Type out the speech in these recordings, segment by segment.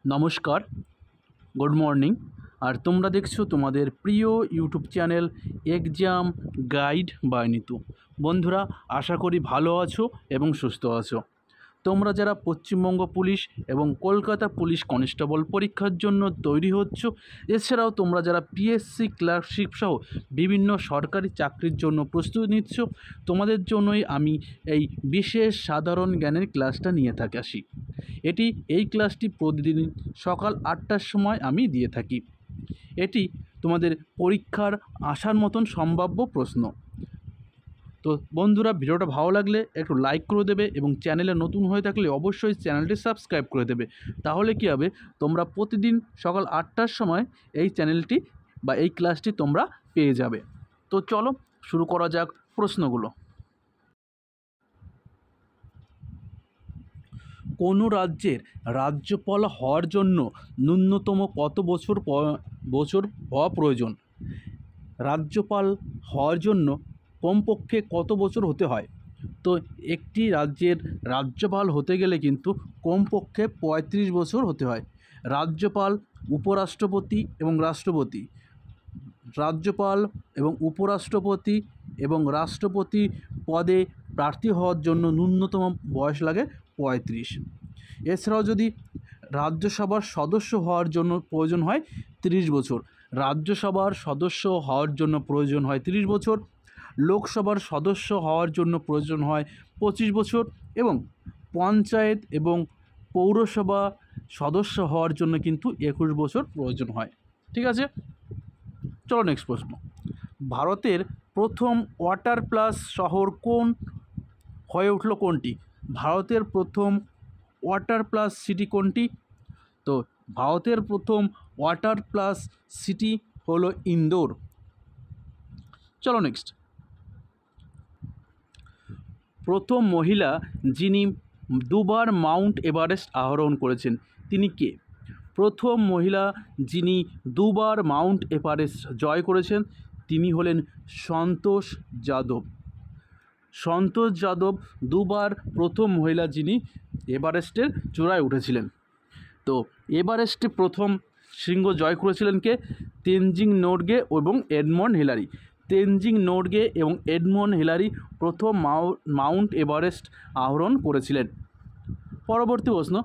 নমস্কার, good morning. আর তোমরা দেখছো তোমাদের প্রিয় YouTube channel exam guide by Nitu. বন্ধুরা, আশা করি ভালো আছো এবং সুস্থ আছো। তোমরা যারা পশ্চিমবঙ্গ পুলিশ এবং কলকাতা পুলিশ কনস্টেবল পরীক্ষার জন্য তৈরি হচ্ছ, এছাড়াও তোমরা যারা পিএসসি ক্লার্কশিপ সহ বিভিন্ন সরকারি চাকরির জন্য প্রস্তুতি নিচ্ছ, তোমাদের জন্যই আমি এই বিশেষ সাধারণ জ্ঞানের ক্লাসটা নিয়ে আসি। এই ক্লাসটি প্রতিদিন সকাল 8টার সময় আমি দিয়ে থাকি। এটি তোমাদের পরীক্ষার আসার মতন সম্ভাব্য প্রশ্ন। তো বন্ধুরা, ভিডিওটা ভালো লাগলে একটু লাইক করে দেবে এবং চ্যানেলে নতুন হয়ে থাকলে অবশ্যই চ্যানেলটি সাবস্ক্রাইব করে দেবে। তাহলে কী হবে, তোমরা প্রতিদিন সকাল 8টার সময় এই চ্যানেলটি বা এই ক্লাসটি তোমরা পেয়ে যাবে। তো চলো শুরু করা যাক প্রশ্নগুলো। কোনো রাজ্যের রাজ্যপাল হওয়ার জন্য ন্যূনতম কত বছর হওয়া প্রয়োজন? রাজ্যপাল হওয়ার জন্য কমপক্ষে কত বছর হতে হয়? তো একটি রাজ্যের রাজ্যপাল হতে গেলে কিন্তু কমপক্ষে 35 বছর হতে হয়। রাজ্যপাল, উপরাষ্ট্রপতি এবং রাষ্ট্রপতি, রাজ্যপাল এবং উপরাষ্ট্রপতি এবং রাষ্ট্রপতি পদে প্রার্থী হওয়ার জন্য ন্যূনতম বয়স লাগে 35। এছাড়াও যদি রাজ্যসভার সদস্য হওয়ার জন্য প্রয়োজন হয় 30 বছর, রাজ্যসভার সদস্য হওয়ার জন্য প্রয়োজন হয় 30 বছর, লোকসভার সদস্য হওয়ার জন্য প্রয়োজন হয় 25 বছর এবং পঞ্চায়েত এবং পৌরসভা সদস্য হওয়ার জন্য কিন্তু 21 বছর প্রয়োজন হয়। ঠিক আছে, চলো নেক্সট প্রশ্ন। ভারতের প্রথম ওয়াটার প্লাস শহর হয়ে উঠল কোনটি? ভারতের প্রথম ওয়াটার প্লাস সিটি কোনটি? তো ভারতের প্রথম ওয়াটার প্লাস সিটি হলো ইন্দোর। চলো নেক্সট। প্রথম মহিলা যিনি দুবার মাউন্ট এভারেস্ট আরোহণ করেছেন তিনি কে? প্রথম মহিলা যিনি দুবার মাউন্ট এভারেস্ট জয় করেছেন তিনি হলেন সন্তোষ যাদব। সন্তোষ যাদব দুবার প্রথম মহিলা যিনি এভারেস্টের চূড়ায় উঠেছিলেন। তো এভারেস্টে প্রথম শৃঙ্গ জয় করেছিলেন কে? তেনজিং নোরগে এবং এডমন্ড হিলারি। তেনজিং নোরগে এবং এডমন্ড হিলারি প্রথম মাউন্ট এভারেস্ট আরোহণ করেছিলেন। পরবর্তী প্রশ্ন,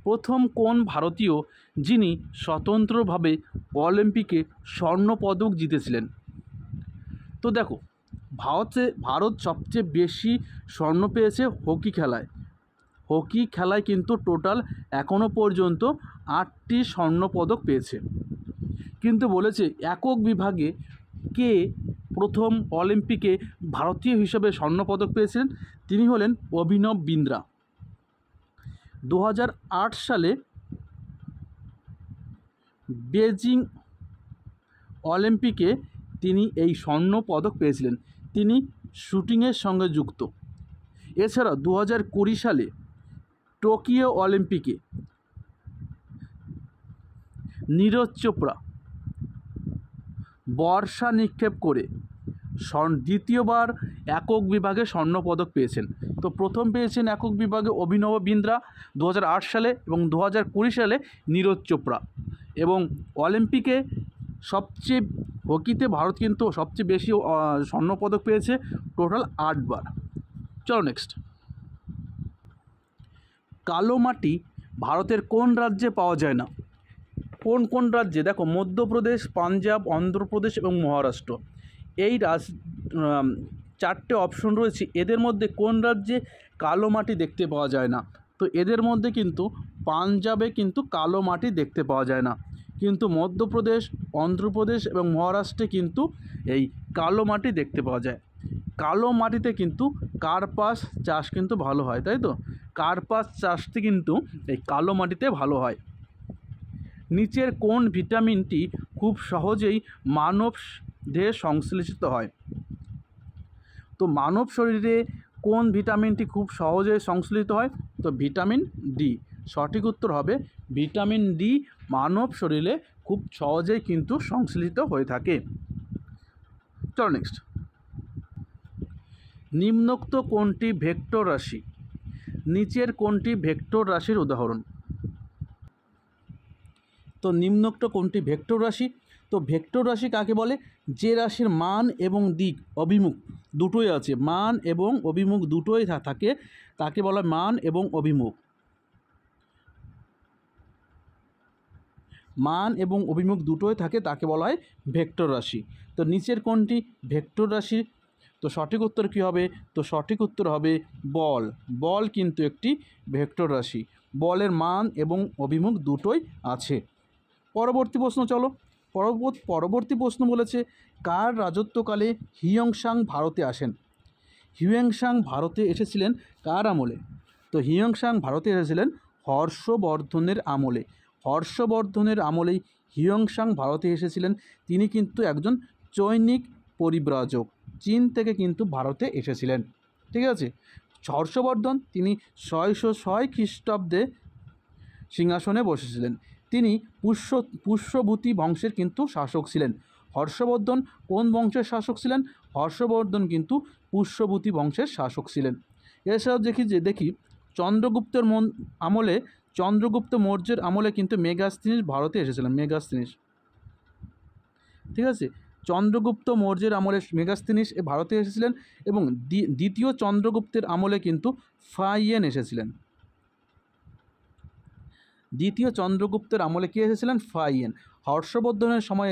প্রথম কোন ভারতীয় যিনি স্বতন্ত্রভাবে অলিম্পিকে স্বর্ণপদক জিতেছিলেন? তো দেখো, ভারত সবচেয়ে বেশি স্বর্ণ পেয়েছে হকি খেলায়। হকি খেলায় কিন্তু টোটাল এখনও পর্যন্ত 8টি স্বর্ণপদক পেয়েছে। কিন্তু বলেছে একক বিভাগে কে প্রথম অলিম্পিকে ভারতীয় হিসেবে স্বর্ণপদক পেয়েছিলেন? তিনি হলেন অভিনব বিন্দ্রা। 2008 সালে বেজিং অলিম্পিকে তিনি এই স্বর্ণ পদক পেয়েছিলেন। তিনি শুটিংয়ের সঙ্গে যুক্ত। এছাড়া 2020 সালে টোকিও অলিম্পিকে নীরজ চোপড়া বর্ষা নিক্ষেপ করে দ্বিতীয়বার একক বিভাগে স্বর্ণপদক পেয়েছেন। তো প্রথম পেয়েছেন একক বিভাগে অভিনব বিন্দ্রা 2008 সালে এবং 2020 সালে নীরজ চোপড়া। এবং অলিম্পিকে হকিতে ভারত কিন্তু সবচেয়ে বেশি স্বর্ণপদক পেয়েছে, টোটাল 8 বার। চলো নেক্সট। কালো মাটি ভারতের কোন রাজ্যে পাওয়া যায় না? কোন কোন রাজ্যে? দেখো, মধ্যপ্রদেশ, পাঞ্জাব, অন্ধ্রপ্রদেশ এবং মহারাষ্ট্র। এই 4টে অপশন রয়েছে, এদের মধ্যে কোন রাজ্যে কালো মাটি দেখতে পাওয়া যায় না? তো এদের মধ্যে কিন্তু পাঞ্জাবে কিন্তু কালো মাটি দেখতে পাওয়া যায় না, কিন্তু মধ্যপ্রদেশ, অন্ধ্রপ্রদেশ এবং মহারাষ্ট্রে কিন্তু এই কালো মাটি দেখতে পাওয়া যায়। কালো মাটিতে কিন্তু কার্পাস চাষ কিন্তু ভালো হয়, তাই তো? কার্পাস চাষটি কিন্তু এই কালো মাটিতে ভালো হয়। নিচের কোন ভিটামিনটি খুব সহজেই মানব দেহে সংশ্লেষিত হয়? তো মানব শরীরে কোন ভিটামিনটি খুব সহজে সংশ্লেষিত হয়? তো ভিটামিন ডি। সঠিক উত্তর হবে ভিটামিন ডি মানব শরীরে খুব সহজেই কিন্তু সংশ্লেষিত হয়ে থাকে। চলো নেক্সট। নিম্নোক্ত কোনটি ভেক্টর রাশি? নিচের কোনটি ভেক্টর রাশির উদাহরণ? তো নিম্নোক্ত কোনটি ভেক্টর রাশি? তো ভেক্টর রাশি কাকে বলে? যে রাশির মান এবং দিক অভিমুখ দুটোই আছে, মান এবং অভিমুখ দুটোই থাকে, তাকে বলা হয় মান এবং অভিমুখ। মান এবং অভিমুখ দুটোই থাকে, তাকে বলা হয় ভেক্টর রাশি। তো নিচের কোনটি ভেক্টর রাশি? তো সঠিক উত্তর কী হবে? তো সঠিক উত্তর হবে বল। বল কিন্তু একটি ভেক্টর রাশি, বলের মান এবং অভিমুখ দুটোই আছে। পরবর্তী প্রশ্ন চলো। পরবর্তী প্রশ্ন বলেছে, কার রাজত্বকালে হিয়ংসাং ভারতে আসেন? হিয়ংসাং ভারতে এসেছিলেন কার আমলে? তো হিয়ংসাং ভারতে এসেছিলেন হর্ষবর্ধনের আমলে। হর্ষবর্ধনের আমলেই হিয়ংসাং ভারতে এসেছিলেন। তিনি কিন্তু একজন চৈনিক পরিব্রাজক, চীন থেকে কিন্তু ভারতে এসেছিলেন। ঠিক আছে। হর্ষবর্ধন তিনি 606 খ্রিস্টাব্দে সিংহাসনে বসেছিলেন। তিনি পুষ্যভূতি বংশের কিন্তু শাসক ছিলেন। হর্ষবর্ধন কোন বংশের শাসক ছিলেন? হর্ষবর্ধন কিন্তু পুষ্যভূতি বংশের শাসক ছিলেন। এছাড়াও দেখি চন্দ্রগুপ্তের আমলে, চন্দ্রগুপ্ত মৌর্যের আমলে কিন্তু মেগাস্তিনিস ভারতে এসেছিলেন। মেগাস্তিনিস, ঠিক আছে, চন্দ্রগুপ্ত মৌর্যের আমলে মেগাস্তিনিস ভারতে এসেছিলেন এবং দ্বিতীয় চন্দ্রগুপ্তের আমলে কিন্তু ফাইয়েন এসেছিলেন। দ্বিতীয় চন্দ্রগুপ্তের আমলে কে এসেছিলেন? ফাইয়েন। হর্ষবর্ধনের সময়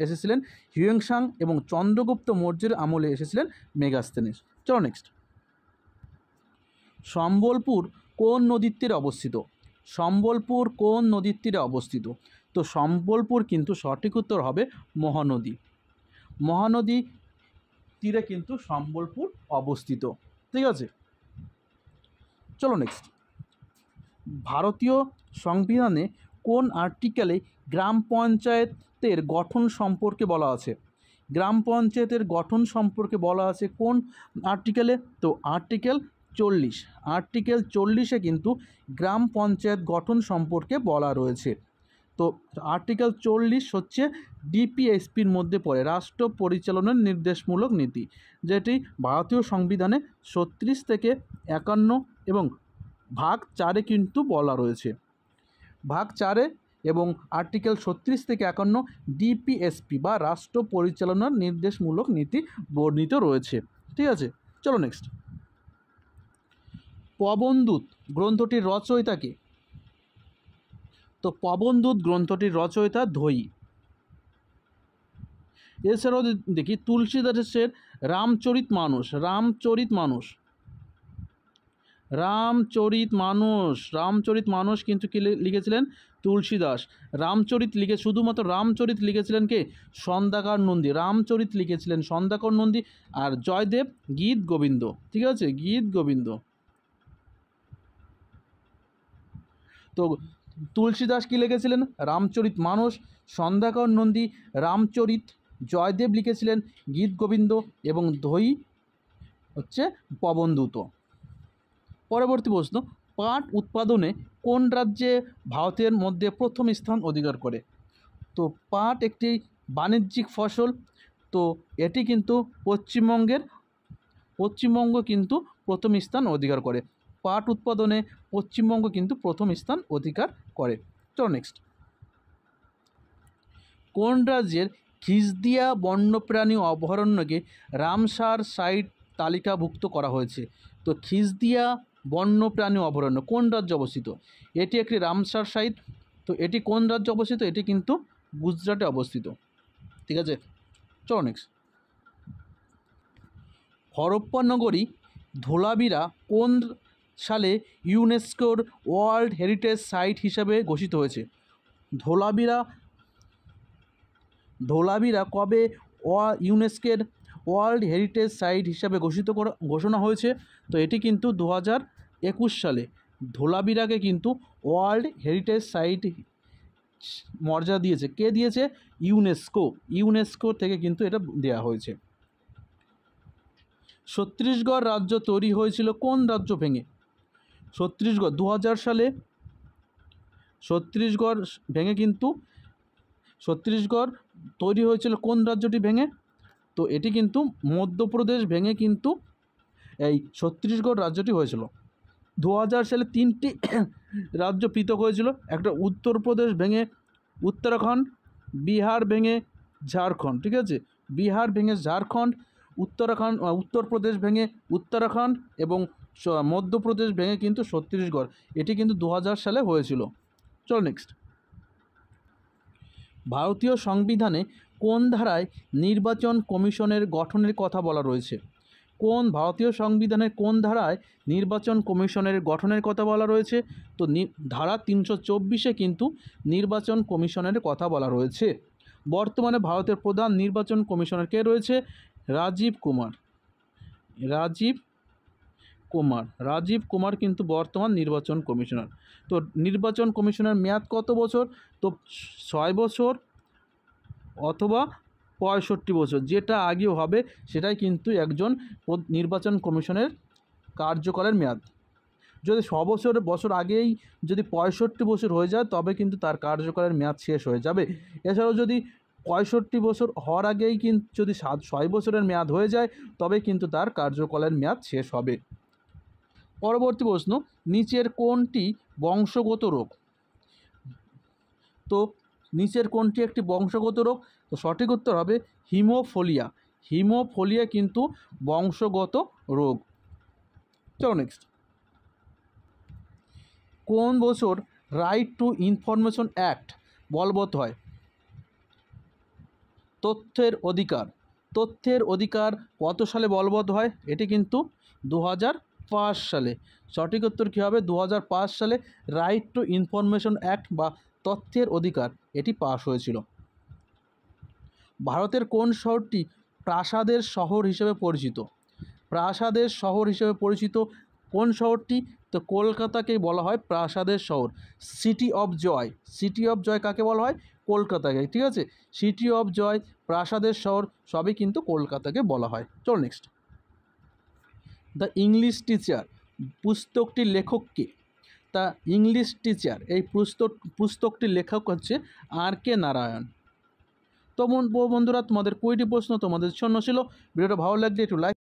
এসেছিলেন হিয়ংসাং এবং চন্দ্রগুপ্ত মৌর্যের আমলে এসেছিলেন মেগাস্তিনিস। চলো নেক্সট। সম্বলপুর কোন নদীর তীরে অবস্থিত? সম্বলপুর কোন নদীর তীরে অবস্থিত? তো সম্বলপুর কিন্তু সঠিক উত্তর হবে মহানদী। মহানদী তীরে কিন্তু সম্বলপুর অবস্থিত। ঠিক আছে, চলো নেক্সট। ভারতীয় সংবিধানে কোন আর্টিকেলে গ্রাম পঞ্চায়েতের গঠন সম্পর্কে বলা আছে? গ্রাম পঞ্চায়েতের গঠন সম্পর্কে বলা আছে কোন আর্টিকেলে? তো আর্টিকেল 40। আর্টিকেল 40-এ কিন্তু গ্রাম পঞ্চায়েত গঠন সম্পর্কে বলা রয়েছে। তো আর্টিকেল 40 হচ্ছে ডিপিএসপির মধ্যে পড়ে, রাষ্ট্র পরিচালনার নির্দেশমূলক নীতি, যেটি ভারতীয় সংবিধানে 36 থেকে 51 এবং ভাগ 4-এ কিন্তু বলা রয়েছে। ভাগ 4-এ এবং আর্টিকেল 36 থেকে 51 ডিপিএসপি বা রাষ্ট্র পরিচালনার নির্দেশমূলক নীতি বর্ণিত রয়েছে। ঠিক আছে, চলো নেক্সট। পবনদূত গ্রন্থটির রচয়িতা কে? তো পবনদূত গ্রন্থটির রচয়িতা ধৈ। এছাড়াও দেখি তুলসীদাসের রামচরিতমানস। রামচরিতমানস কিন্তু কি লিখেছিলেন? তুলসীদাস। শুধুমাত্র রামচরিত লিখেছিলেন কে? সন্ধ্যাকর নন্দী। রামচরিত লিখেছিলেন সন্ধ্যাকর নন্দী। আর জয়দেব গীত গোবিন্দ। ঠিক আছে, গীত গোবিন্দ। তো তুলসীদাস কি লিখেছিলেন? রামচরিতমানস। সন্ধ্যাকর নন্দী রামচরিত। জয়দেব লিখেছিলেন গীত গোবিন্দ এবং ধৈ হচ্ছে পবনদূত। পরবর্তী প্রশ্ন, পাট উৎপাদনে কোন রাজ্যে ভারতের মধ্যে প্রথম স্থান অধিকার করে? তো পাট একটি বাণিজ্যিক ফসল। তো এটি কিন্তু পশ্চিমবঙ্গ কিন্তু প্রথম স্থান অধিকার করে। পাট উৎপাদনে পশ্চিমবঙ্গ কিন্তু প্রথম স্থান অধিকার করে। চলো নেক্সট। কোন রাজ্যের খিজদিয়া বন্যপ্রাণী অভয়ারণ্যকে রামসার সাইট তালিকাভুক্ত করা হয়েছে? তো খিজদিয়া বন্যপ্রাণী অভয়ারণ্য কোন রাজ্যে অবস্থিত? এটি একটি রামসার সাইট। তো এটি কোন রাজ্যে অবস্থিত? এটি কিন্তু গুজরাটে অবস্থিত। ঠিক আছে, চলো নেক্সট। হরপ্পা নগরী ধোলাবিরা কোন সালে ইউনেস্কোর ওয়ার্ল্ড হেরিটেজ সাইট হিসাবে ঘোষিত হয়েছে? ধোলাবিরা কবে ইউনেস্কোর ওয়ার্ল্ড হেরিটেজ সাইট হিসাবে ঘোষণা হয়েছে? তো এটি কিন্তু 2021 সালে ধোলাবিরাকে কিন্তু ওয়ার্ল্ড হেরিটেজ সাইট মর্যাদা দিয়েছে। কে দিয়েছে? ইউনেস্কো থেকে কিন্তু এটা দেয়া হয়েছে। ছত্তিশগড় রাজ্য তৈরি হয়েছিল কোন রাজ্য ভেঙে? ছত্তিশগড় 2000 সালে ছত্তিশগড় তৈরি হয়েছিল কোন রাজ্যটি ভেঙে? তো এটি কিন্তু মধ্যপ্রদেশ ভেঙে কিন্তু এই ছত্তিশগড় রাজ্যটি হয়েছিল। 2000 সালে 3টি রাজ্য পৃথক হয়েছিল। একটা উত্তরপ্রদেশ ভেঙে উত্তরাখণ্ড, বিহার ভেঙে ঝাড়খণ্ড, ঠিক আছে, বিহার ভেঙে ঝাড়খণ্ড, উত্তরাখণ্ড উত্তরপ্রদেশ ভেঙে উত্তরাখণ্ড এবং মধ্যপ্রদেশ ভেঙে কিন্তু ছত্তিশগড়। এটি কিন্তু 2000 সালে হয়েছিল। চলো নেক্সট, ভারতীয় সংবিধানে কোন ধারায় নির্বাচন কমিশনের গঠনের কথা বলা রয়েছে? কোন ভারতীয় সংবিধানের কোন ধারায় নির্বাচন কমিশনের গঠনের কথা বলা রয়েছে? তো ধারা 324-এ কিন্তু নির্বাচন কমিশনের কথা বলা রয়েছে। বর্তমানে ভারতের প্রধান নির্বাচন কমিশনার কে রয়েছে? রাজীব কুমার। রাজীব কুমার কিন্তু বর্তমান নির্বাচন কমিশনার। তো নির্বাচন কমিশনের মেয়াদ কত বছর? তো 6 বছর অথবা 65 বছর, যেটা আগেও হবে সেটাই কিন্তু একজন নির্বাচন কমিশনের কার্যকালের মেয়াদ। যদি 6 বছর আগেই যদি 65 বছর হয়ে যায় তবে কিন্তু তার কার্যকালের মেয়াদ শেষ হয়ে যাবে। এছাড়াও যদি 65 বছর হওয়ার আগেই কিন্তু যদি 6 বছরের মেয়াদ হয়ে যায় তবে কিন্তু তার কার্যকালের মেয়াদ শেষ হবে। পরবর্তী প্রশ্ন, নিচের কোনটি বংশগত রোগ? তো নিচের কোনটি একটি বংশগত রোগ? তো সঠিক উত্তর হবে হিমোফোলিয়া। হিমোফোলিয়া কিন্তু বংশগত রোগ। চলো নেক্সট, কোন বছর রাইট টু ইনফরমেশন অ্যাক্ট বলবৎ হয়? তথ্যের অধিকার কত সালে বলবৎ হয়? এটি কিন্তু 2005 সালে। সঠিক উত্তর কী হবে? 2005 সালে রাইট টু ইনফরমেশন অ্যাক্ট বা তথ্যের অধিকার এটি পাস হয়েছিল। ভারতের কোন শহরটি প্রাসাদের শহর হিসেবে পরিচিত? প্রাসাদের শহর হিসেবে পরিচিত কোন শহরটি? তো কলকাতাকেই বলা হয় প্রাসাদের শহর, city of joy. City of joy কাকে বলা হয়? কলকাতাকে, ঠিক আছে। সিটি অফ জয়, প্রাসাদের শহর সবই কিন্তু কলকাতাকে বলা হয়। চল নেক্সট, দ্য ইংলিশ টিচার পুস্তকটির লেখক কে? তা ইংলিশ টিচার এই পুস্তকটির লেখক হচ্ছে R.K. নারায়ণ। তো বন্ধুরা, তোমাদের 20টি প্রশ্ন তোমাদের জন্য ছিল। ভিডিওটা ভালো লাগলে একটু লাইক